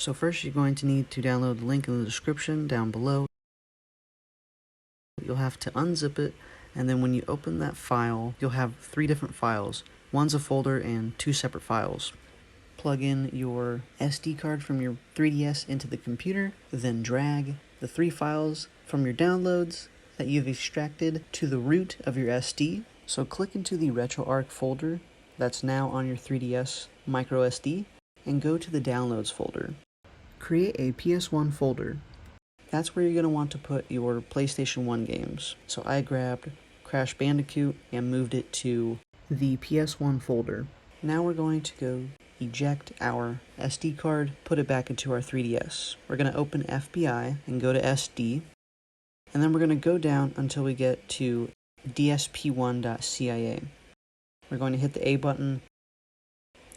So first you're going to need to download the link in the description down below. You'll have to unzip it, and then when you open that file, you'll have 3 different files. One's a folder and 2 separate files. Plug in your SD card from your 3DS into the computer, then drag the 3 files from your downloads that you've extracted to the root of your SD. So click into the RetroArch folder that's now on your 3DS micro SD and go to the downloads folder. Create a PS1 folder. That's where you're going to want to put your PlayStation 1 games. So I grabbed Crash Bandicoot and moved it to the PS1 folder. Now we're going to go eject our SD card, put it back into our 3DS. We're going to open FBI and go to SD, and then we're going to go down until we get to dsp1.cia. We're going to hit the A button,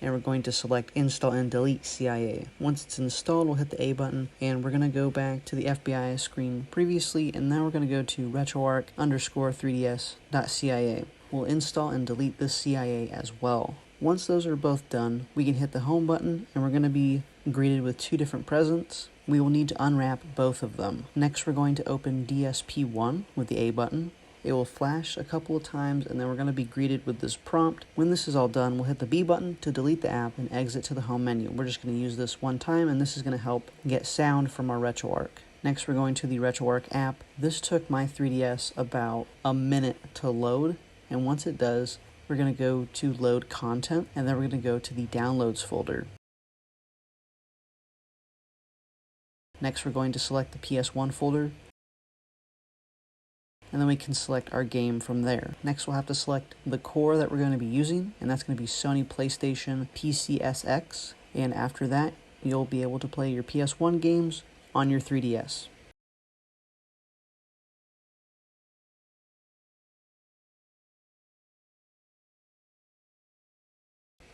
and we're going to select install and delete CIA. Once it's installed, we'll hit the A button, and we're going to go back to the FBI screen previously, and now we're going to go to retroarch_3ds.cia. We'll install and delete this CIA as well. Once those are both done, we can hit the home button, and we're going to be greeted with 2 different presents. We will need to unwrap both of them. Next, we're going to open DSP1 with the A button. It will flash a couple of times, and then we're going to be greeted with this prompt. When this is all done, we'll hit the B button to delete the app and exit to the home menu. We're just going to use this one time, and this is going to help get sound from our RetroArch. Next, we're going to the RetroArch app. This took my 3DS about a minute to load, and once it does, we're going to go to load content, and then we're going to go to the downloads folder. Next, we're going to select the PS1 folder, and then we can select our game from there. Next, we'll have to select the core that we're going to be using, and that's going to be Sony PlayStation PCSX, and after that, you'll be able to play your PS1 games on your 3DS.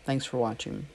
Thanks for watching.